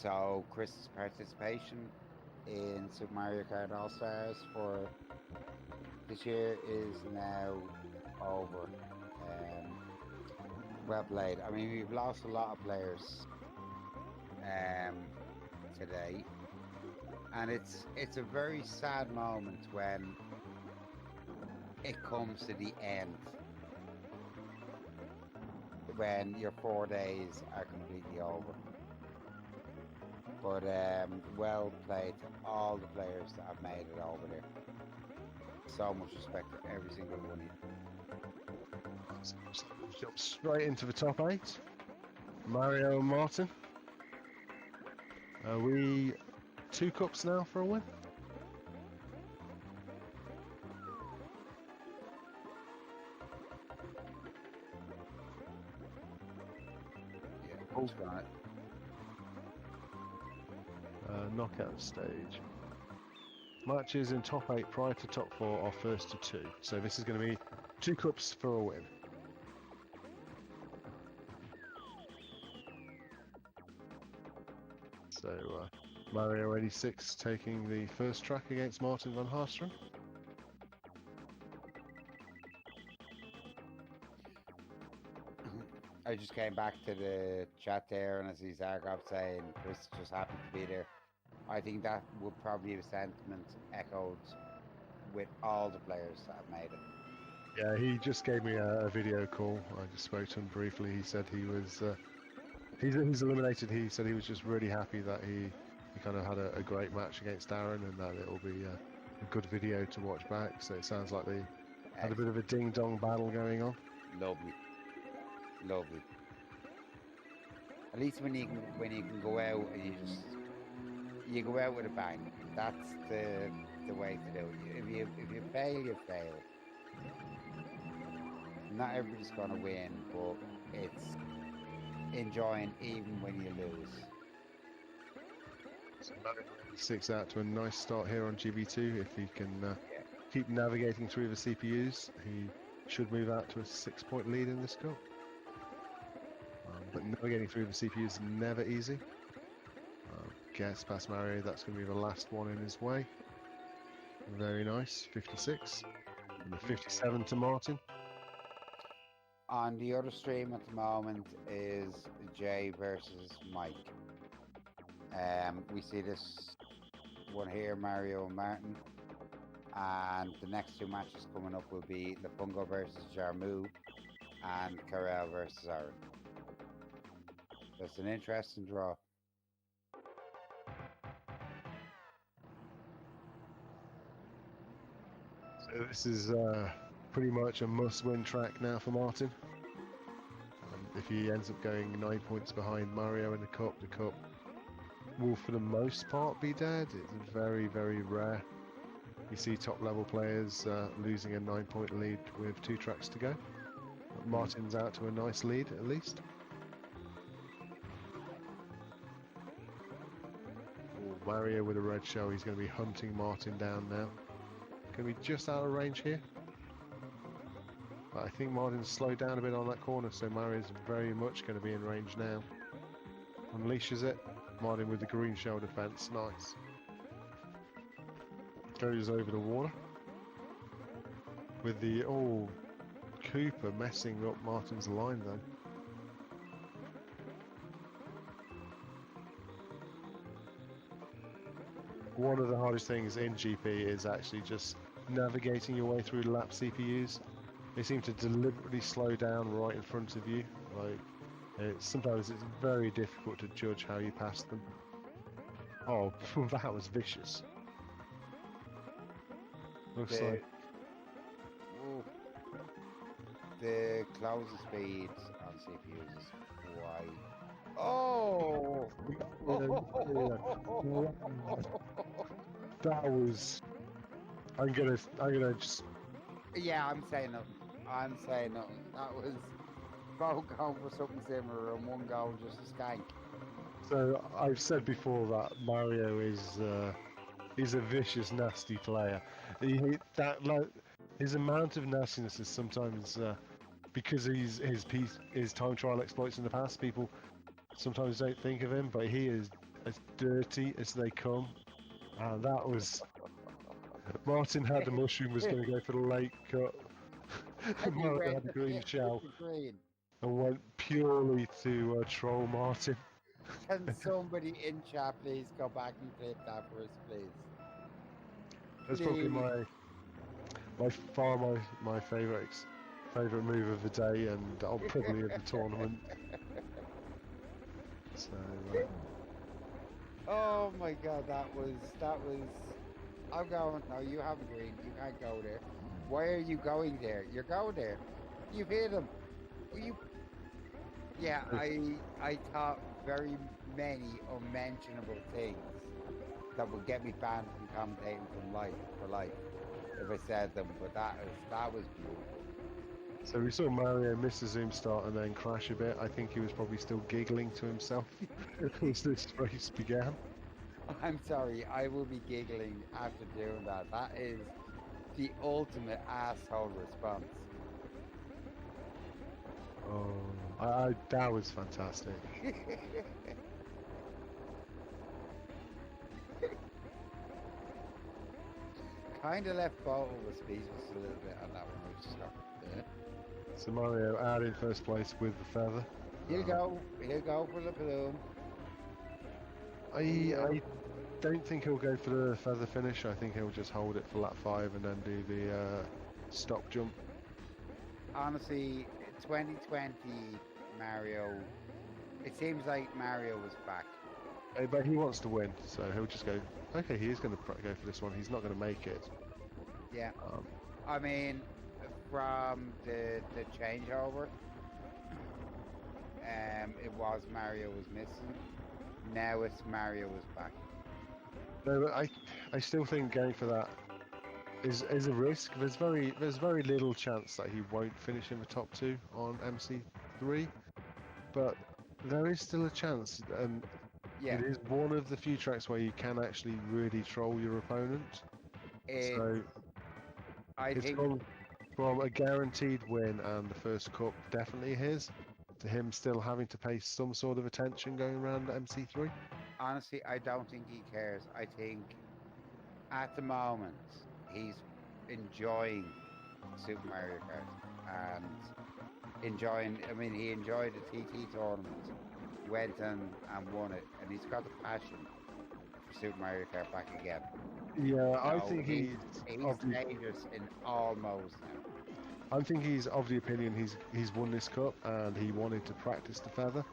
So Chris's participation in Super Mario Kart All Stars for this year is now over. Well played. I mean, we've lost a lot of players today, and it's a very sad moment when it comes to the end, when your 4 days are completely over. But well played to all the players that have made it over there. So much respect to every single one of you. Jump straight into the top 8. Mario and Martin. Are we 2 cups now for a win? Yeah, who's got it? Knockout stage. Matches in top 8 prior to top 4 are first to 2. So this is going to be 2 cups for a win. So Mario 86 taking the first track against Martin van Haasteren. I just came back to the chat there and I see Zarkov saying Chris is just happy to be there. I think that would probably be a sentiment echoed with all the players that have made it. Yeah, he just gave me a video call. I just spoke to him briefly. He said he was he's eliminated. He said he was just really happy that he kind of had a great match against Aaron, and that it'll be a good video to watch back. So it sounds like they had a bit of a ding dong battle going on. Lovely. At least when you can go out and you go out with a bang. That's the way to do it. If you fail, you fail. Not everybody's gonna win, but it's enjoying even when you lose. So 6 out to a nice start here on GB2. If he can keep navigating through the CPUs, he should move out to a 6-point lead in this cup. But navigating through the CPU is never easy. Gets past Mario, that's going to be the last one in his way. Very nice, 56. And the 57 to Martin. On the other stream at the moment is Jay versus Mike. We see this one here, Mario and Martin. And the next 2 matches coming up will be Lapungo versus Jarmu and Karel versus Aaron. That's an interesting draw. So this is pretty much a must-win track now for Martin. If he ends up going 9 points behind Mario in the cup will for the most part be dead. It's very, very rare. You see top-level players losing a 9-point lead with 2 tracks to go. But Martin's out to a nice lead at least. Mario with a red shell, he's going to be hunting Martin down now. Going to be just out of range here. But I think Martin's slowed down a bit on that corner, so Mario's very much going to be in range now. Unleashes it. Martin with the green shell defense, nice. Goes over the water. With the, Cooper messing up Martin's line then. One of the hardest things in GP is actually just navigating your way through lap CPUs. They seem to deliberately slow down right in front of you. Sometimes it's very difficult to judge how you pass them. Oh, that was vicious. Looks like the closing speed on CPUs is quite. Oh! That was. I'm gonna just. Yeah, I'm saying nothing. That was both going for something similar and one goal just a skank. So I've said before that Mario is he's a vicious, nasty player. His amount of nastiness is sometimes because his time trial exploits in the past. People sometimes don't think of him, but he is as dirty as they come. And that was... Martin had the mushroom, was going to go for the late cut. And you Mario went had the to green hit shell the green. and went purely to troll Martin. Can somebody in chat please go back and clip that for us, please? That's probably Please. my favourite move of the day, and probably of the tournament. So Oh my god, that was. I'm going. No, you have a green. You can't go there. Why are you going there? You're going there. You've hit him. You. Yeah, I thought very many unmentionable things that would get me banned from commentating for life if I said them. But that was beautiful. so we saw Mario miss a zoom start and then crash a bit. I think he was probably still giggling to himself as this race began. I'm sorry, I will be giggling after doing that. That is the ultimate asshole response. Oh, that was fantastic. Kind of left both of us speechless a little bit on that one, which is not there. So Mario out in first place with the feather. He'll go for the balloon. I don't think he'll go for the feather finish. I think he'll just hold it for lap 5 and then do the stop jump. Honestly, 2020 Mario, it seems like Mario was back. But he wants to win, so he'll just go, okay, he is going to go for this one. He's not going to make it. Yeah. I mean, from the changeover, it was Mario was missing. Now it's Mario was back. No, but I still think going for that is a risk. There's very little chance that he won't finish in the top 2 on MC3, but there is still a chance, and Yeah. it is one of the few tracks where you can actually really troll your opponent. So I it's think gone from a guaranteed win and the first cup definitely his, to him still having to pay some sort of attention going around MC3. honestly, I don't think he cares. I think at the moment he's enjoying Super Mario Kart and enjoying. I mean, he enjoyed the TT tournament, went and won it, and he's got the passion for Super Mario Kart back again. Yeah, I So think he's of the, dangerous in all modes now. I think he's of the opinion he's won this cup and he wanted to practice the feather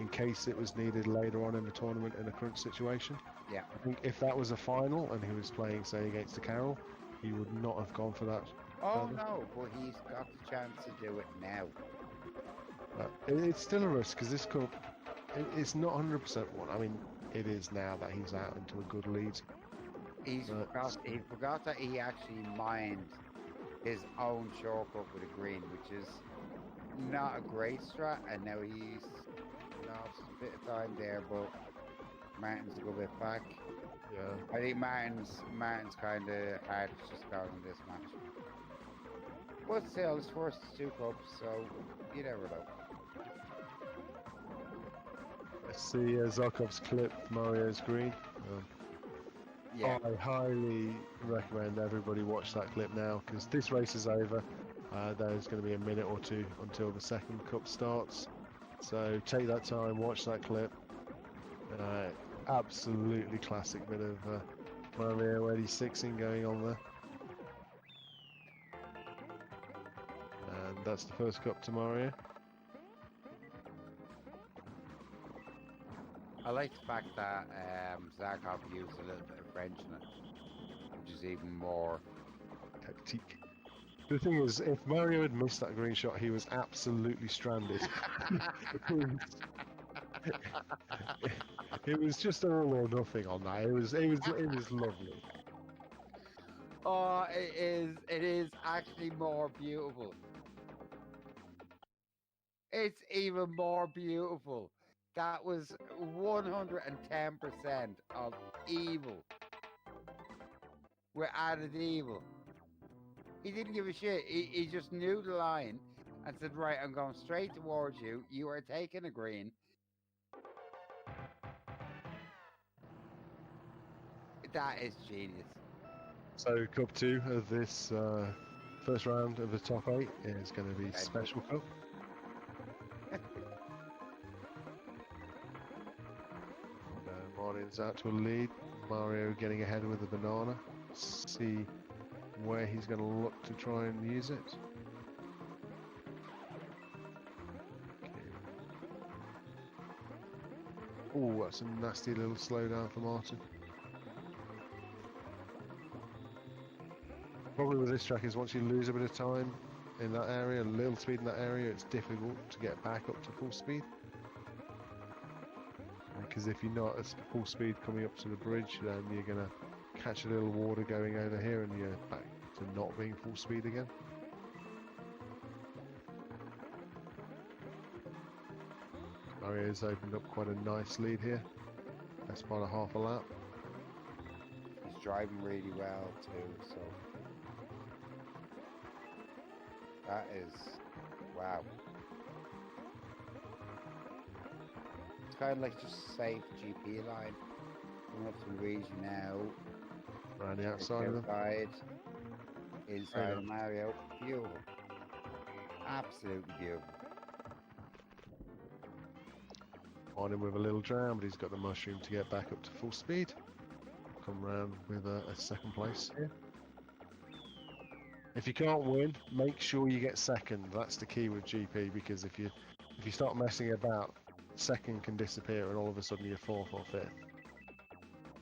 in case it was needed later on in the tournament in a crunch situation. Yeah. I think if that was a final and he was playing, say, against a Carol, he would not have gone for that. Oh no, but he's got the chance to do it now. It's still a risk because this cup, it's not 100% won. I mean, it is now that he's out into a good lead. He forgot that he actually mined his own shortcut with a green, which is not a great strat, and now he's lost a bit of time there, but Martin's a good bit back. Yeah. I think Martin's kind of hard to just go in this match. But still, it's first 2 cups, so you never know. Let's see Zarkov's clip, Mario's green. Yeah. I highly recommend everybody watch that clip now because this race is over. There's going to be a minute or 2 until the second cup starts. So take that time, watch that clip. Absolutely classic bit of Mario 86ing going on there. And that's the first cup to Mario. I like the fact that Zarkov used a little bit of French in it, which is even more Tactique. The thing is, if Mario had missed that green shot, he was absolutely stranded. It was just all or nothing on that. It was lovely. Oh, it is actually more beautiful. It's even more beautiful. That was 110% of evil. With added evil. He didn't give a shit. He just knew the line and said, right, I'm going straight towards you. You are taking a green. That is genius. So Cup 2 of this first round of the top 8 is going to be Special Cup. Martin's out to a lead. Mario getting ahead with the banana. See where he's going to look to try and use it. Oh, that's a nasty little slowdown for Martin. Problem with this track is once you lose a bit of time in that area, a little speed in that area, it's difficult to get back up to full speed. Because if you're not at full speed coming up to the bridge, then you're going to catch a little water going over here and you're back to not being full speed again. Mario's opened up quite a nice lead here. That's about a half a lap. He's driving really well too, so that is wow. It's kind of like just safe GP line. Coming up to the region now. Around the outside of them. Inside of Mario. Beautiful. Absolutely beautiful. On him with a little drown, but he's got the mushroom to get back up to full speed. Come round with a second place here. If you can't win, make sure you get second. That's the key with GP, because if you start messing about, second can disappear and all of a sudden you're fourth or fifth.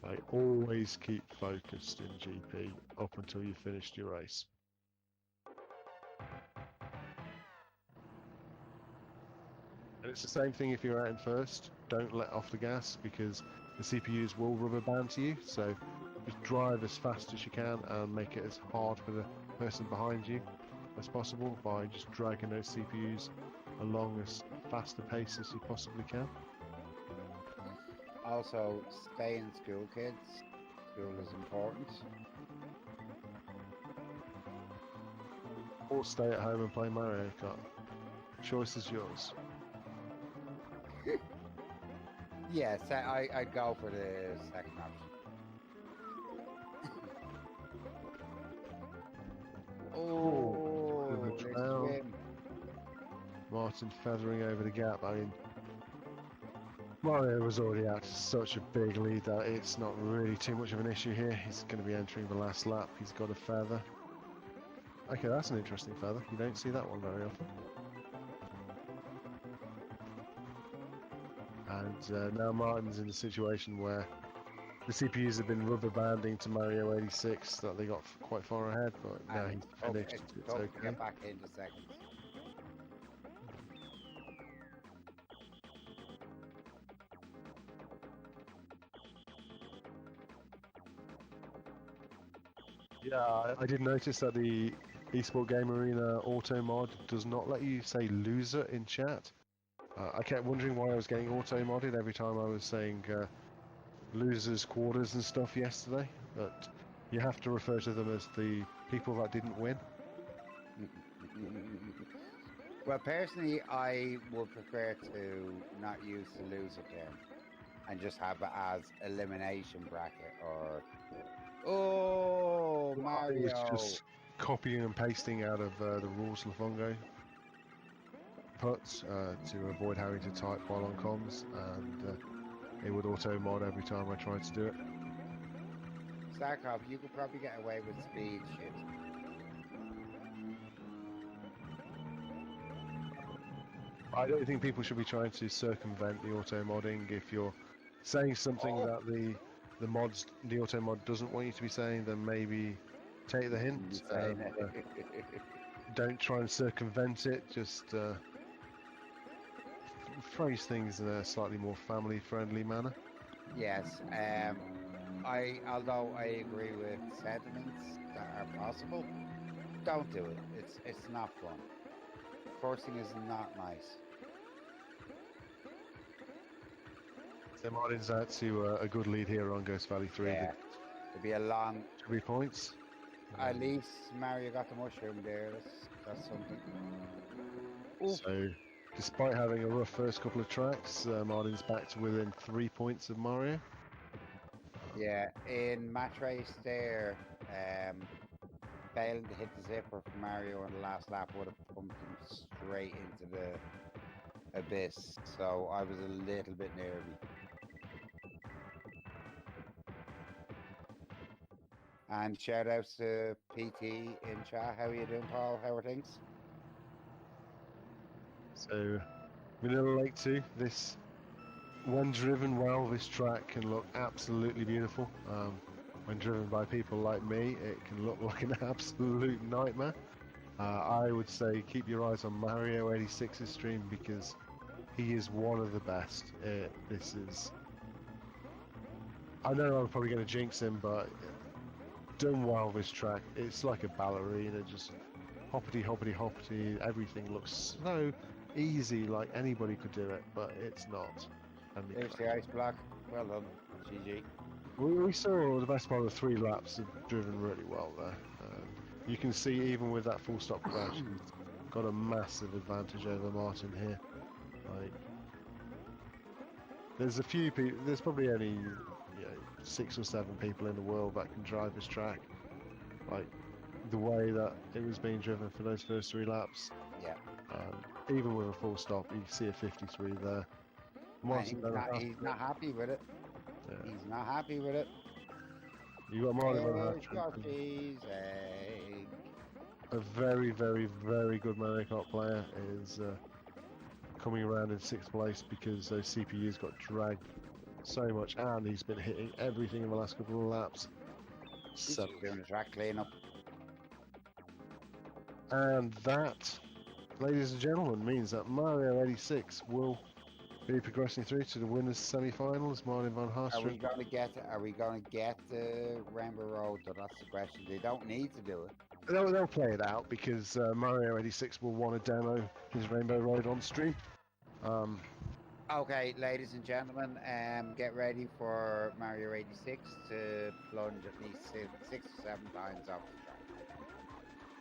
Like, always keep focused in GP up until you've finished your race. And it's the same thing if you're out in first. Don't let off the gas because the CPUs will rubber band to you. So just drive as fast as you can and make it as hard for the person behind you as possible by just dragging those CPUs along as fast a pace as you possibly can. Also, stay in school, kids. School is important. Or stay at home and play Mario Kart. Choice is yours. Yes, I'd go for the second option. Oh, Martin feathering over the gap. I mean, Mario was already out to such a big lead that it's not really too much of an issue here. He's going to be entering the last lap. He's got a feather. Okay, that's an interesting feather. You don't see that one very often. And now Martin's in a situation where the CPUs have been rubber banding to Mario 86, that they got quite far ahead, but now he's finished. It's okay. Get back into seconds. Yeah, I did notice that the Esports Game Arena auto mod does not let you say loser in chat. I kept wondering why I was getting auto modded every time I was saying losers, quarters and stuff yesterday, but you have to refer to them as the people that didn't win. Well, personally, I would prefer to not use the loser term and just have it as elimination bracket or... Oh, Mario! It's just copying and pasting out of the rules Lafongo put to avoid having to type while on comms, and it would auto mod every time I tried to do it. Zarkov, you could probably get away with speed shit. I don't think people should be trying to circumvent the auto modding. If you're saying something that the auto mod doesn't want you to be saying, then maybe take the hint. Don't try and circumvent it. Just phrase things in a slightly more family-friendly manner. Yes. Although I agree with sentiments that are possible, don't do it. It's not fun. Forcing is not nice. So Martin's out to a good lead here on Ghost Valley 3. Yeah. It'll be a long... 3 points. At least Mario got the mushroom there. That's something. Oof. So, despite having a rough first couple of tracks, Martin's back to within 3 points of Mario. Yeah, in match race there, failing to hit the zipper for Mario on the last lap would have pumped him straight into the abyss. So I was a little bit nervy. And shout outs to PT in chat. How are you doing, Paul? How are things? So, Vanilla Lake 2, this, when driven well, this track can look absolutely beautiful. When driven by people like me, it can look like an absolute nightmare. I would say keep your eyes on Mario 86's stream because he is one of the best. This is... I know I'm probably going to jinx him, but done well this track. It's like a ballerina, just hoppity, hoppity, hoppity. Everything looks so easy, like anybody could do it, but it's not. And There's the ice block. Well done. GG. we saw the best part of 3 laps have driven really well there. You can see even with that full stop crash, he's got a massive advantage over Martin here. Like, there's a few people. There's probably only 6 or 7 people in the world that can drive this track. Like the way that it was being driven for those first 3 laps. Yeah. Even with a full stop, you can see a 53 there. He's not happy with it. Yeah. He's not happy with it. You got Martin Van There's your Haasteren, cheese egg. a very, very, very good Mario Kart player, is coming around in 6th place because those CPUs got dragged so much, and he's been hitting everything in the last couple of laps. He's So, just doing a track cleanup. and that, ladies and gentlemen, means that Mario 86 will be progressing through to the winners' semi-finals. Martin Van Are we Haasteren. gonna get the Rainbow Road? That's the question. They don't need to do it. They'll play it out because Mario 86 will want to demo his Rainbow Road on stream. Okay, ladies and gentlemen, get ready for Mario 86 to plunge at least 6 or 7 times off the track.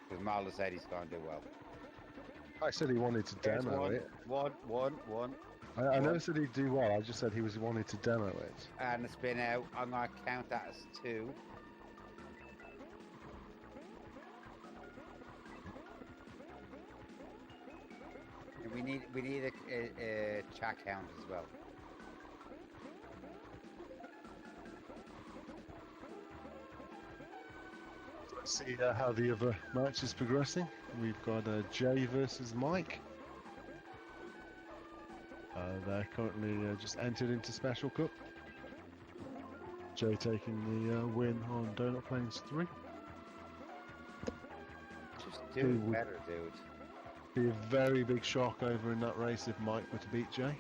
Because Malda said he's going to do well. I said he wanted to There's demo one, it. one. I never said he'd do well. I just said he wanted to demo it. And it's been out. I'm going to count that as 2. And we need a chat count as well. Let's see how the other match is progressing. We've got Jay versus Mike. They're currently just entered into Special Cup. Jay taking the win on Donut Plains 3. Just do it better, dude. Be a very big shock over in that race if Mike were to beat Jay.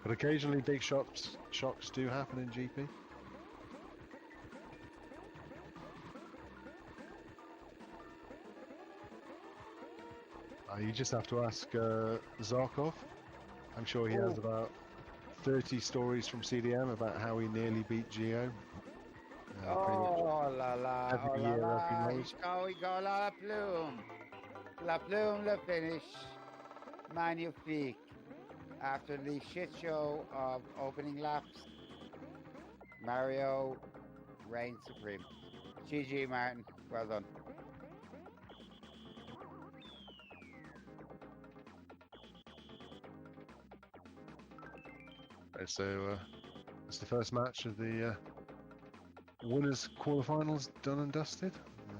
But occasionally big shocks do happen in GP. You just have to ask Zarkov. I'm sure he has about 30 stories from CDM about how he nearly beat Gio. Oh la la, every oh year, la la, every we go la plume. La plume, le finish. Magnifique. After the shit show of opening laps, Mario reigns supreme. GG Martin, well done. So it's the first match of the winners quarterfinals done and dusted.